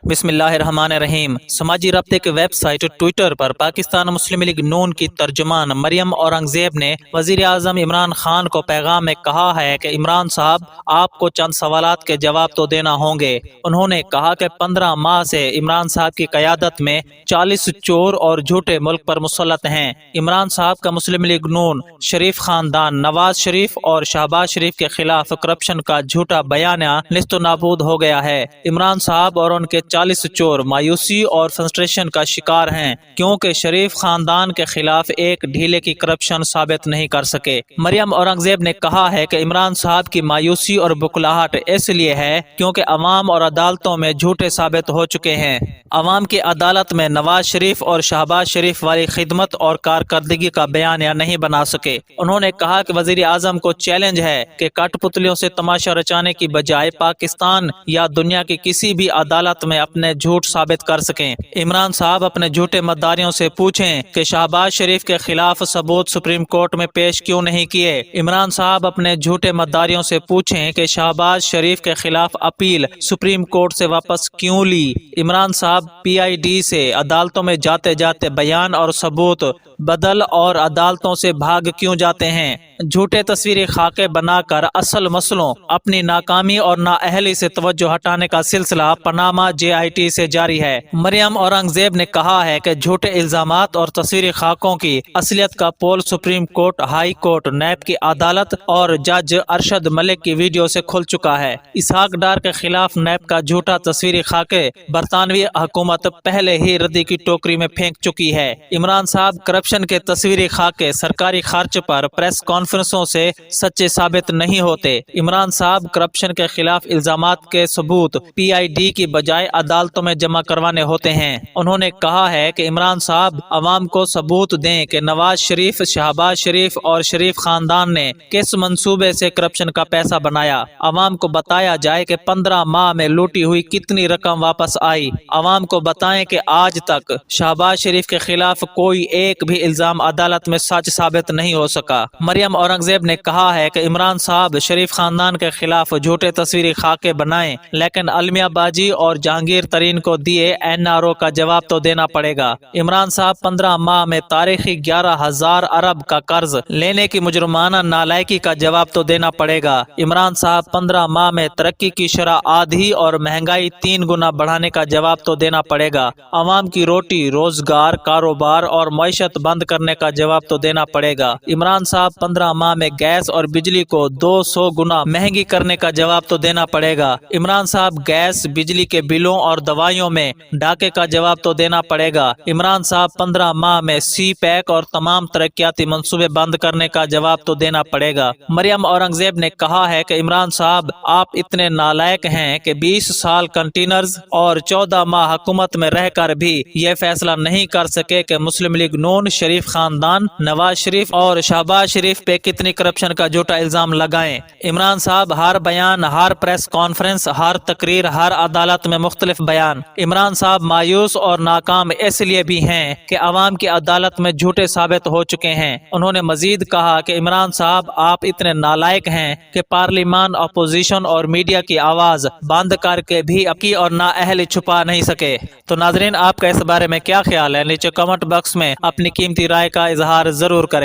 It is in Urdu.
بسم اللہ الرحمن الرحیم۔ سماجی رابطے کی ویب سائٹ ٹویٹر پر پاکستان مسلم لیگ نون کی ترجمان مریم اورنگزیب نے وزیر اعظم عمران خان کو پیغام میں کہا ہے کہ عمران صاحب آپ کو چند سوالات کے جواب تو دینا ہوں گے۔ انہوں نے کہا کہ 15 ماہ سے عمران صاحب کی قیادت میں 40 چور اور جھوٹے ملک پر مسلط ہیں۔ عمران صاحب کا مسلم لیگ نون شریف خاندان نواز شریف اور شہباز شریف کے خلاف کرپشن کا جھوٹا بیانیہ نیست و نابود ہو گیا ہے۔ عمران صاحب اور ان کے 40 چور مایوسی اور فرسٹریشن کا شکار ہیں کیونکہ شریف خاندان کے خلاف ایک ڈھیلے کی کرپشن ثابت نہیں کر سکے۔ مریم اورنگزیب نے کہا ہے کہ عمران صاحب کی مایوسی اور بکلاہٹ اس لیے ہے کیونکہ عوام اور عدالتوں میں جھوٹے ثابت ہو چکے ہیں۔ عوام کی عدالت میں نواز شریف اور شہباز شریف والی خدمت اور کارکردگی کا بیانیہ نہیں بنا سکے۔ انہوں نے کہا کہ وزیر اعظم کو چیلنج ہے کہ کٹ پتلیوں سے تماشا رچانے کی بجائے پاکستان یا دنیا کی کسی بھی عدالت میں اپنے جھوٹ ثابت کر سکیں۔ عمران صاحب اپنے جھوٹے مداریوں سے پوچھیں کہ شہباز شریف کے خلاف ثبوت سپریم کورٹ میں پیش کیوں نہیں کیے۔ عمران صاحب اپنے جھوٹے مداریوں سے پوچھیں کہ شہباز شریف کے خلاف اپیل سپریم کورٹ سے واپس کیوں لی۔ عمران صاحب پی آئی ڈی سے عدالتوں میں جاتے جاتے بیان اور ثبوت بدل اور عدالتوں سے بھاگ کیوں جاتے ہیں۔ جھوٹے تصویری خاکے بنا کر اصل مسئلوں اپنی ناکامی اور نااہلی سے توجہ ہٹانے کا سلسلہ پاناما جے آئی ٹی سے جاری ہے۔ مریم اورنگزیب نے کہا ہے کہ جھوٹے الزامات اور تصویری خاکوں کی اصلیت کا پول supreme court, high court, NAB کی عدالت اور جج ارشد ملک کی ویڈیو سے کھل چکا ہے۔ اسحاق ڈار کے خلاف نیب کا جھوٹا تصویری خاکے برطانوی حکومت پہلے ہی ردی کی ٹوکری میں پھینک چکی ہے۔ عمران صاحب کرپشن کے تصویری خاکے سرکاری خرچ پر پریس کانفرنسوں سے سچے ثابت نہیں ہوتے۔ عمران صاحب کرپشن کے خلاف الزامات کے ثبوت پی آئی ڈی کی بجائے عدالتوں میں جمع کروانے ہوتے ہیں۔ انہوں نے کہا ہے کہ عمران صاحب عوام کو ثبوت دیں کہ نواز شریف، شہباز شریف اور شریف خاندان نے کس منصوبے سے کرپشن کا پیسہ بنایا۔ عوام کو بتایا جائے کہ 15 ماہ میں لوٹی ہوئی کتنی رقم واپس آئی۔ عوام کو بتائیں کہ آج تک شہباز شریف کے خلاف کوئی ایک بھی الزام عدالت میں سچ ثابت نہیں ہو سکا۔ مریم اورنگزیب نے کہا ہے کہ عمران صاحب شریف خاندان کے خلاف جھوٹے تصویری خاکے بنائیں لیکن المیہ باجی اور جہانگیر ترین کو دیے این آر او کا جواب تو دینا پڑے گا۔ عمران صاحب 15 ماہ میں تاریخی 11,000 ارب کا قرض لینے کی مجرمانہ نالائکی کا جواب تو دینا پڑے گا۔ عمران صاحب 15 ماہ میں ترقی کی شرح آدھی اور مہنگائی 3 گنا بڑھانے کا جواب تو دینا پڑے گا۔ عوام کی روٹی، روزگار، کاروبار اور معیشت بند کرنے کا جواب تو دینا پڑے گا۔ عمران صاحب 15 ماہ میں گیس اور بجلی کو 200 گنا مہنگی کرنے کا جواب تو دینا پڑے گا۔ عمران صاحب گیس، بجلی کے بلوں اور دوائیوں میں ڈاکے کا جواب تو دینا پڑے گا۔ عمران صاحب 15 ماہ میں سی پیک اور تمام ترقیاتی منصوبے بند کرنے کا جواب تو دینا پڑے گا۔ مریم اورنگزیب نے کہا ہے کہ عمران صاحب آپ اتنے نالائق ہیں کہ 20 سال کنٹینرز اور 14 ماہ حکومت میں رہ کر بھی یہ فیصلہ نہیں کر سکے کہ مسلم لیگ نون، شریف خاندان، نواز شریف اور شہباز شریف پہ کتنی کرپشن کا جھوٹا الزام لگائیں۔ عمران صاحب ہر بیان، ہر پریس کانفرنس، ہر تقریر، ہر عدالت میں مختلف بیان۔ عمران صاحب مایوس اور ناکام اس لیے بھی ہیں کہ عوام کی عدالت میں جھوٹے ثابت ہو چکے ہیں۔ انہوں نے مزید کہا کہ عمران صاحب آپ اتنے نالائق ہیں کہ پارلیمان، اپوزیشن اور میڈیا کی آواز بند کر کے بھی اپنی اور نااہلی چھپا نہیں سکے۔ تو ناظرین، آپ کا اس بارے میں کیا خیال ہے؟ نیچے کمنٹ باکس میں اپنی قیمتی رائے کا اظہار ضرور کریں۔